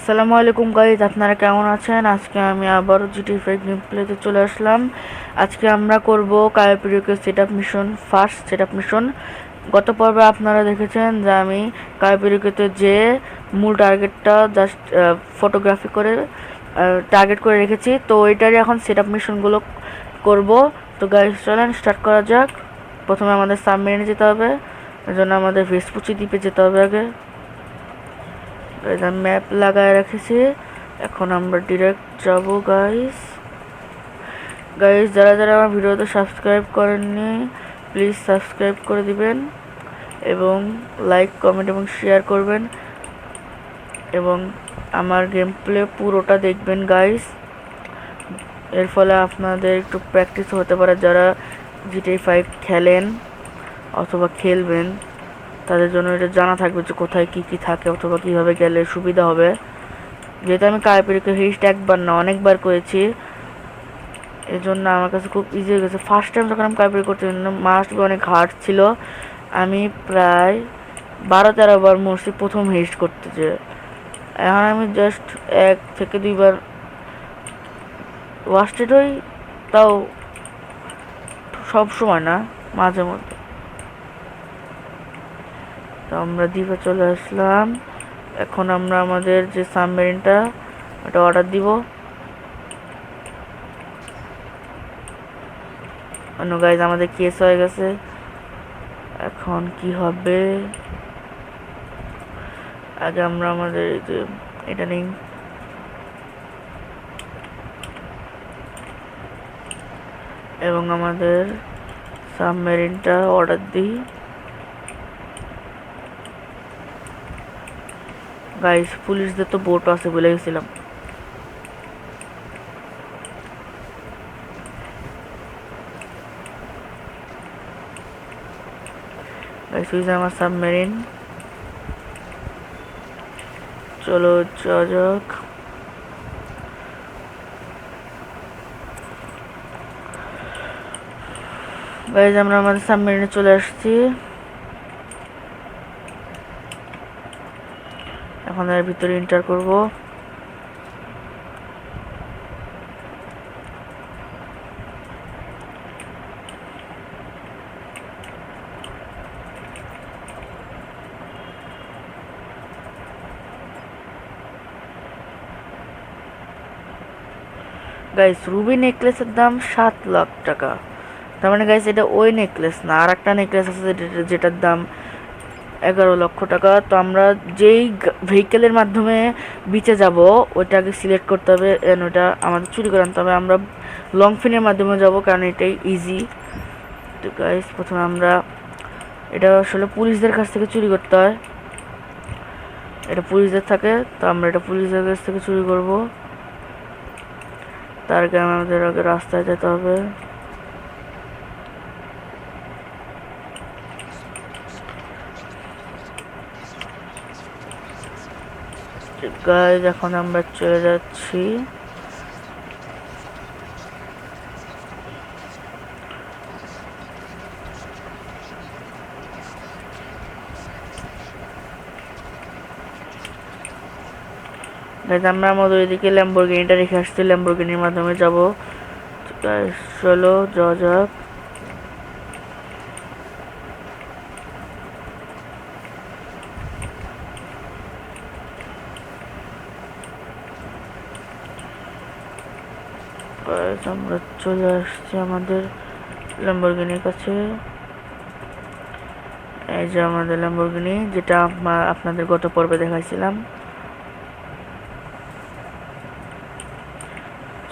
আসসালামু আলাইকুম গাইজ, আপনারা কেমন আছেন? আজকে আমি আবারও জিটি 5 গেম প্লেতে চলে আসলাম। আজকে আমরা করব কায়োপিরিকের setup mission, first setup mission. গত পর্বে আপনারা দেখেছেন যে আমি কায়োপিরিকেতে যে মূল টার্গেটটা জাস্ট ফটোগ্রাফি করে টার্গেট করে রেখেছি, তো এটারই এখন সেটআপ মিশনগুলো করব। তো গাইজ চলেন স্টার্ট করা যাক। প্রথমে আমাদের সাবমেরিনে যেতে হবে, এর জন্য আমাদের ভেসপুচি দ্বীপে যেতে হবে আগে। ম্যাপ লাগায় রেখেছি, এখন আমরা ডিরেক্ট যাব। গাইস যারা যারা আমার ভিডিওতে সাবস্ক্রাইব করেননি প্লিজ সাবস্ক্রাইব করে দিবেন এবং লাইক কমেন্ট এবং শেয়ার করবেন এবং আমার গেম প্লে পুরোটা দেখবেন গাইস। এর ফলে আপনাদের একটু প্র্যাকটিস হতে পারে, যারা জিটিএ 5 খেলেন অথবা খেলবেন তাদের জন্য এটা জানা থাকবে যে কোথায় কি কি থাকে অথবা কিভাবে গেলে সুবিধা হবে। যেহেতু আমি কায়োপিরিকে হিস্ট একবার না অনেকবার করেছি, এর জন্য আমার কাছে খুব ইজি হয়ে গেছে। ফার্স্ট টাইম যখন আমি কায়োপিরি করতে মাস্ট বি অনেক হার্ড ছিল। আমি প্রায় 12-13 বার মরছি প্রথম হিস্ট করতে, যে এখন আমি জাস্ট 1 থেকে 2 বার ওয়াস্টেড হই, তাও সব সময় না, মাঝে মধ্যে। তো আমরা দ্বীপে চলে আসলাম। এখন আমরা আমাদের যে সাবমেরিনটা ওটা অর্ডার দিব। গাইজ আমাদের কেস হয়ে গেছে, এখন কি হবে? আগে আমরা আমাদের এটা নেই, এবং আমাদের সাবমেরিনটা অর্ডার দিই। গাইস পুলিশদের তো বোট আছে বলে গেছিলাম। গাইস ওই যে আমার সাবমেরিন, চলো যাওয়া যাক। গাইস আমরা আমাদের সাবমেরিনে চলে আসছি, এখন এর ভিতরে এন্টার করব। গাইস রুবি নেকলেসের দাম 7 লাখ টাকা। তার মানে গাইস এটা ওই নেকলেস না, আর একটা নেকলেস আছে যেটার দাম 11 লক্ষ টাকা। তো আমরা যেই ভেহিকেলের মাধ্যমে বিচে যাব ওইটাকে সিলেক্ট করতে হবে, এন্ড ওটা আমাদের চুরি করে আনতে হবে। আমরা লং ফিনের মাধ্যমে যাব কারণ এটাই ইজি। তো গাইস প্রথমে আমরা এটা আসলে পুলিশদের কাছ থেকে চুরি করতে হয়, এটা পুলিশদের থাকে, তো আমরা এটা পুলিশদের কাছ থেকে চুরি করব। তার আগে আমাদের আগে রাস্তায় যেতে হবে। গাইস এখন আমরা চলে যাচ্ছি। গাইস আমরা আমাদের এদিকে ল্যাম্বরগিনিটা রেখে আসছি, ল্যাম্বরগিনির মাধ্যমে যাব। গাইস চলো যাওয়া যাক। আমরা চলে আসছি আমাদের ল্যাম্বরগিনির কাছে। এই যে আমাদের ল্যাম্বরগিনি, যেটা আপনাদের গত পর্বে দেখাইছিলাম।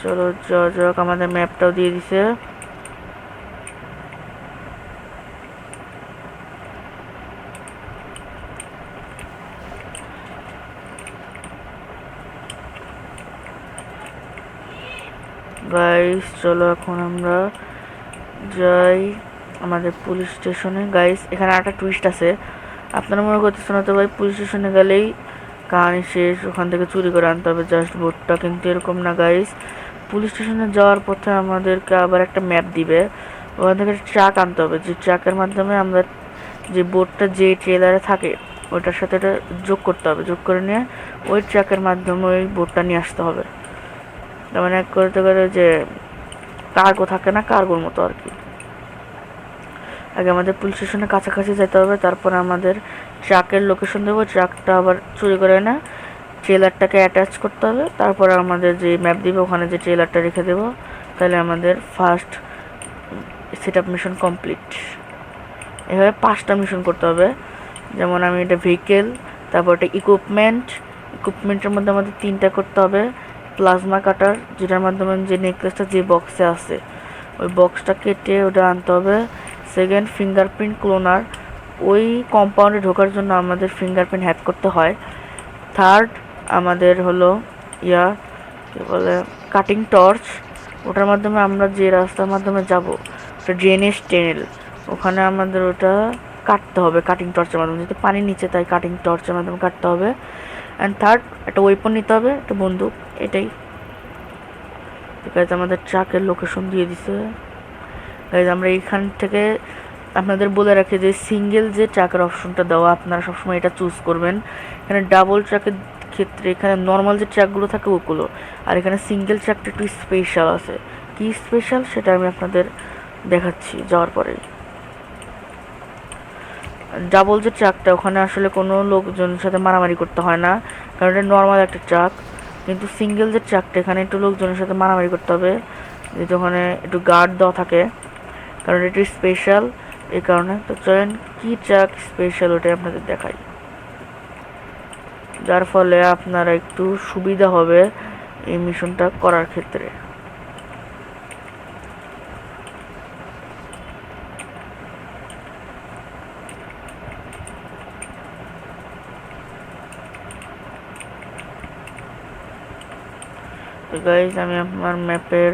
চলো যাওয়া যাক, আমাদের ম্যাপটাও দিয়ে দিছে। গাইস চলো এখন আমরা যাই আমাদের পুলিশ স্টেশনে। গাইস এখানে একটা টুইস্ট আছে, আপনারা মনে করতেছেন হয়তো ভাই পুলিশ স্টেশনে গেলেই কাহিনী শেষ, ওখান থেকে চুরি করে আনতে হবে জাস্ট বোটটা, কিন্তু এরকম না গাইস। পুলিশ স্টেশনে যাওয়ার পথে আমাদেরকে আবার একটা ম্যাপ দিবে, ওখান থেকে ট্রাক আনতে হবে, যে ট্রাকের মাধ্যমে আমরা যে বোটটা যে ট্রেলারে থাকে ওইটার সাথে এটা যোগ করতে হবে, যোগ করে নিয়ে ওই ট্রাকের মাধ্যমে ওই বোটটা নিয়ে আসতে হবে। তার মানে করতে গেলে যে কার্গো থাকে না, কার্গোর মতো আর কি। আগে আমাদের পুলিশ স্টেশনের কাছাকাছি যেতে হবে, তারপর আমাদের ট্রাকের লোকেশন দেবো, ট্রাকটা আবার চুরি করে না ট্রেলারটাকে অ্যাটাচ করতে হবে, তারপরে আমাদের যে ম্যাপ দিবে ওখানে যে ট্রেলারটা রেখে দেবো, তাহলে আমাদের first set up mission complete. এভাবে 5টা মিশন করতে হবে। যেমন আমি এটা ভেহিকেল, তারপর এটা ইকুইপমেন্টের মধ্যে আমাদের 3টা করতে হবে। প্লাজমা কাটার, যেটার মাধ্যমে যে নেকলেসটা যে বক্সে আছে ওই বক্সটা কেটে ওটা আনতে হবে। সেকেন্ড, ফিঙ্গারপ্রিন্ট ক্লোনার, ওই কম্পাউন্ডে ঢোকার জন্য আমাদের ফিঙ্গারপ্রিন্ট হ্যাক করতে হয়। থার্ড, আমাদের হলো কী বলে কাটিং টর্চ, ওটার মাধ্যমে আমরা যে রাস্তার মাধ্যমে যাব ওটা ড্রেনেজ টেনেল, ওখানে আমাদের ওটা কাটতে হবে কাটিং টর্চের মাধ্যমে, যেহেতু পানির নিচে তাই কাটিং টর্চের মাধ্যমে কাটতে হবে। অ্যান্ড থার্ড, একটা ওয়েপন নিতে হবে, একটা বন্দুক। এটাই গাইজ আমাদের ট্রাকের লোকেশন দিয়ে দিছে। গাইজ আমরা এইখান থেকে আপনাদের বলে রাখি যে সিঙ্গেল যে ট্রাকের অপশনটা দেওয়া, আপনারা সবসময় এটা চুজ করবেন। এখানে ডাবল ট্রাকের ক্ষেত্রে এখানে নর্মাল যে ট্র্যাকগুলো থাকে ওগুলো, আর এখানে সিঙ্গেল ট্র্যাকটা একটু স্পেশাল আছে। কি স্পেশাল সেটা আমি আপনাদের দেখাচ্ছি যাওয়ার পরে। ডাবল যে ট্রাকটা ওখানে আসলে কোনো লোকজনের সাথে মারামারি করতে হয় না, কারণ এটা নর্মাল একটা ট্রাক। কিন্তু সিঙ্গেল যে ট্রাকটা এখানে একটু লোকজনের সাথে মারামারি করতে হবে, যেহেতু ওখানে একটু গার্ড দেওয়া থাকে, কারণ এটা স্পেশাল এই কারণে। তো চলেন কি ট্রাক স্পেশাল ওটাই আপনাদের দেখাই, যার ফলে আপনারা একটু সুবিধা হবে এই মিশনটা করার ক্ষেত্রে। তো গাইজ আমি আমার ম্যাপের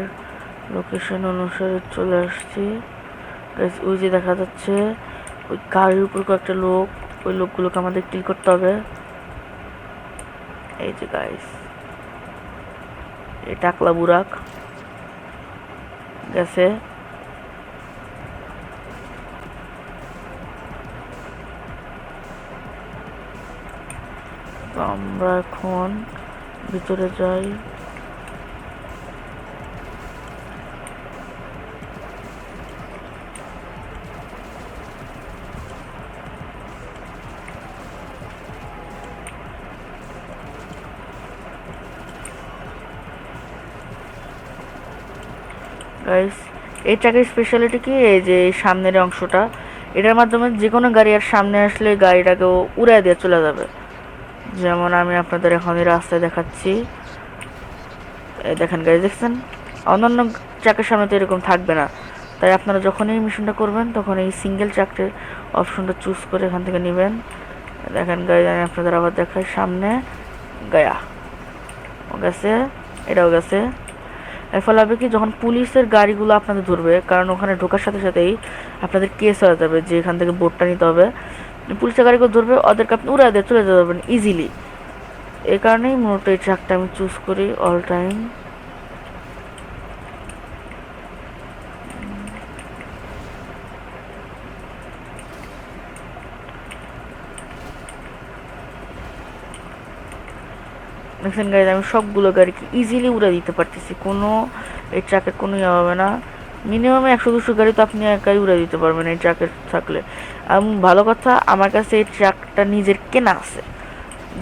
লোকেশন অনুসারে চলে আসছি। গাইজ ওই যে দেখা যাচ্ছে ওই গাড়ির উপর কয়েকটা লোক, ওই লোকগুলোকে আমাদের কিল করতে হবে। এই যে গাইজ এই টাকলা বুরাক গেছে। তো আমরা এখন ভিতরে যাই। গাইস এই ট্রাকের স্পেশালিটি কি, এই যে সামনের অংশটা, এটার মাধ্যমে যে কোনো গাড়ি আর সামনে আসলে গাড়িটাকে উড়াই দিয়ে চলে যাবে। যেমন আমি আপনাদের এখন এই রাস্তায় দেখাচ্ছি, এই দেখেন গাইস, দেখছেন অন্যান্য ট্রাকের সামনে তো এরকম থাকবে না। তাই আপনারা যখন এই মিশনটা করবেন তখন এই সিঙ্গেল ট্রাকের অপশনটা চুজ করে এখান থেকে নেবেন। দেখেন গাইস আমি আপনাদের আবার দেখাই, সামনে গায়া ও গেছে, এটাও গেছে। এর ফলে হবে কি, যখন পুলিশের গাড়িগুলো আপনাদের ধরবে, কারণ ওখানে ঢোকার সাথে সাথেই আপনাদের কেস হয়ে যাবে যে এখান থেকে বোটটা নিতে হবে, পুলিশের গাড়িগুলো ধরবে, ওদেরকে আপনি উড়াই দিয়ে চলে যেতে পারবেন ইজিলি। এই কারণেই মূলত এই ট্রাকটা আমি চুজ করি অল টাইম। দেখছেন গাড়ি আমি সবগুলো গাড়িকে ইজিলি উড়ে দিতে পারতেছি, কোনো এই ট্রাকের কোনো ইয়ে হবে না। মিনিমাম 100-200 গাড়ি তো আপনি একাই উড়ে দিতে পারবেন এই ট্রাকের থাকলে। এবং ভালো কথা, আমার কাছে এই ট্রাকটা নিজের কেনা আছে,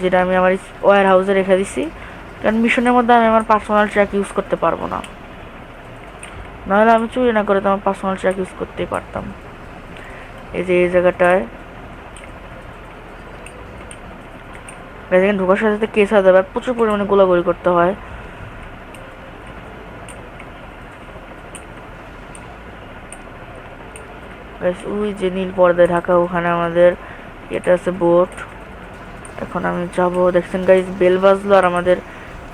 যেটা আমি আমার ওয়্যার হাউসে রেখে দিছি, কারণ মিশনের মধ্যে আমি আমার পার্সোনাল ট্রাক ইউজ করতে পারবো না, নাহলে আমি চুরি না করে তো আমার পার্সোনাল ট্রাক ইউজ করতেই পারতাম। এই যে এই জায়গাটায় যেখানে ঢোকার সাথে সাথে কেস হয়ে যাবে, প্রচুর পরিমাণে গোলাগুলি করতে হয়। ওই যে নীল পর্দায় ঢাকা, ওখানে আমাদের এটা আছে বোট। এখন আমি যাবো, দেখছেন গাইজ বেল বাজলো আর আমাদের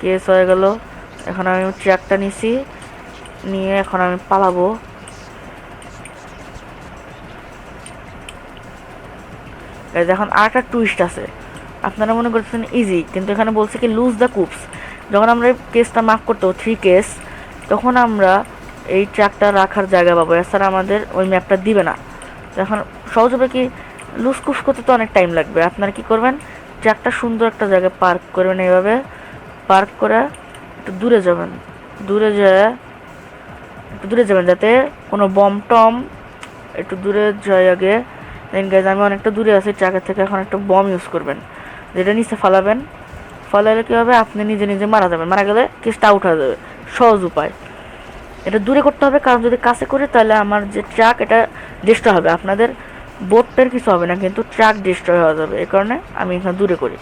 কেস হয়ে গেল। এখন আমি ট্র্যাকটা নিছি, নিয়ে এখন আমি পালাবো। গাইজ এখন আরেকটা টুইস্ট আছে, আপনারা মনে করছেন ইজি, কিন্তু এখানে বলছে কি লুজ দ্য কুপস। যখন আমরা কেসটা মাফ করতে 3 কেস, তখন আমরা এই ট্র্যাকটা রাখার জায়গা পাবো, এছাড়া আমাদের ওই ম্যাপটা দিবে না। এখন সহজ হবে কি, লুসকুস করতে তো অনেক টাইম লাগবে। আপনারা কি করবেন, ট্রাকটা সুন্দর একটা জায়গায় পার্ক করবেন, এইভাবে পার্ক করে একটু দূরে যাবেন, একটু দূরে যাবেন যাতে কোনো বম টম, একটু দূরে যাই আগে। দেন গাইজ আমি অনেকটা দূরে আছি ট্রাকের থেকে, এখন একটা বম ইউজ করবেন, যেটা নিচে ফালাবেন। ফালালে কী হবে, আপনি নিজে নিজে মারা যাবেন, মারা গেলে কেসটা আউট হয়ে যাবে। সহজ উপায়, এটা দূরে করতে হবে, কারণ যদি কাছে করি তাহলে আমার যে ট্রাক এটা ডিস্ট্রয় হবে। আপনাদের বোটটার কিছু হবে না, কিন্তু ট্রাক ডিস্ট্রয় হয়ে যাবে, এই কারণে আমি এখানে দূরে করি।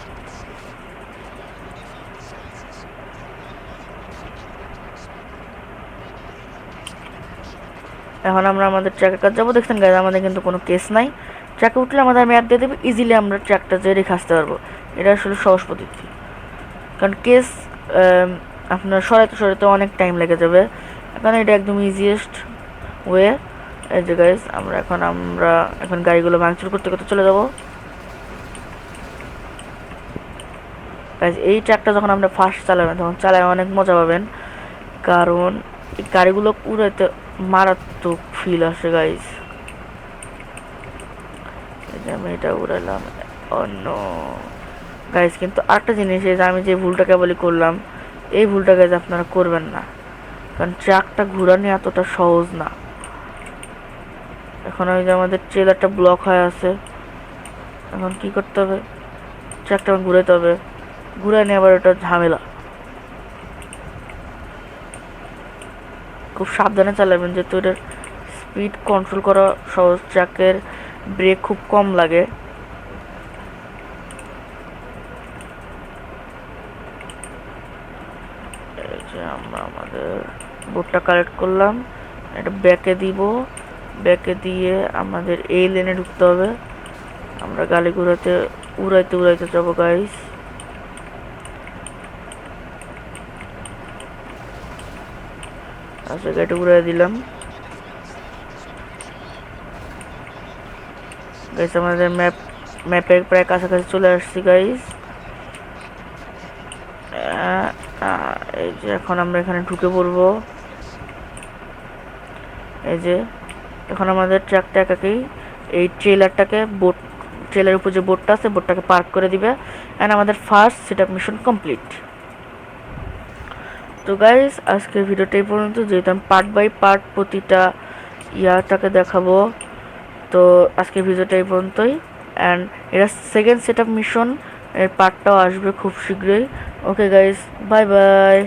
এখন আমরা আমাদের ট্র্যাকের কাজ যাবো। দেখছেন গাইজ আমাদের কিন্তু কোনো কেস নাই, ট্র্যাকে উঠলে আমাদের ম্যাপ দিয়ে দেবে, ইজিলি আমরা ট্র্যাকটা যে রেখে আসতে পারবো। এটা আসলে সহজ পদ্ধতি, কারণ কেস আপনার সরাইতে অনেক টাইম লেগে যাবে, কারণ এটা একদম ইজিয়েস্ট ওয়ে। এই যে গাইজ আমরা এখন গাড়িগুলো ভাঙচুর করতে করতে চলে যাব। গাইজ এই ট্র্যাকটা যখন আমরা ফার্স্ট চালাবেন তখন চালায় অনেক মজা পাবেন, কারণ এই গাড়িগুলো উড়াইতে মারাত্মক ফিল আসে গাইজ। এই যে আমি এটা উড়াইলাম অন্য গাইজ। কিন্তু আরেকটা জিনিস, এই যে আমি যে ভুলটা কেবলই করলাম, এই ভুলটা গাইজ আপনারা করবেন না, কারণ ট্রাকটা ঘুরানো এতটা সহজ না। এখন ওই যে আমাদের ট্রেলারটা ব্লক হয়ে আছে, এখন কি করতে হবে, ট্রাকটা ঘুরাতে হবে, ঘুরে নিয়ে আবার এটা ঝামেলা। খুব সাবধানে চালাবেন, যেহেতু এটার স্পিড কন্ট্রোল করা সহজ, ট্রাকের ব্রেক খুব কম লাগে। এই যে আমরা আমাদের বোটটা কালেক্ট করলাম, এটা ব্যাকে দিব, ব্যাকে দিয়ে আমাদের এই লেনে ঢুকতে হবে। আমরা গাড়ি উড়াইতে যাবো গাইস। আচ্ছা গাড়িটা উড়াই দিলাম গাইস, আমাদের ম্যাপের প্রায় কাছাকাছি চলে আসছি গাইস। এই যে এখন আমরা এখানে ঢুকে পড়বো। এই যে এখন আমাদের ট্রাকটা একাকেই এই ট্রেলারের উপর যে বোটটা আছে বোটটাকে পার্ক করে দিবে, অ্যান্ড আমাদের ফার্স্ট সেটআপ মিশন কমপ্লিট। তো গাইস আজকের ভিডিওটা এই পর্যন্ত, যেহেতু আমি পার্ট বাই পার্ট প্রতিটা ইয়াটাকে দেখাবো, তো আজকের ভিডিওটা এই পর্যন্তই। অ্যান্ড এটা সেকেন্ড সেটআপ মিশন এর পার্টটাও আসবে খুব শীঘ্রই। Okay guys, bye bye.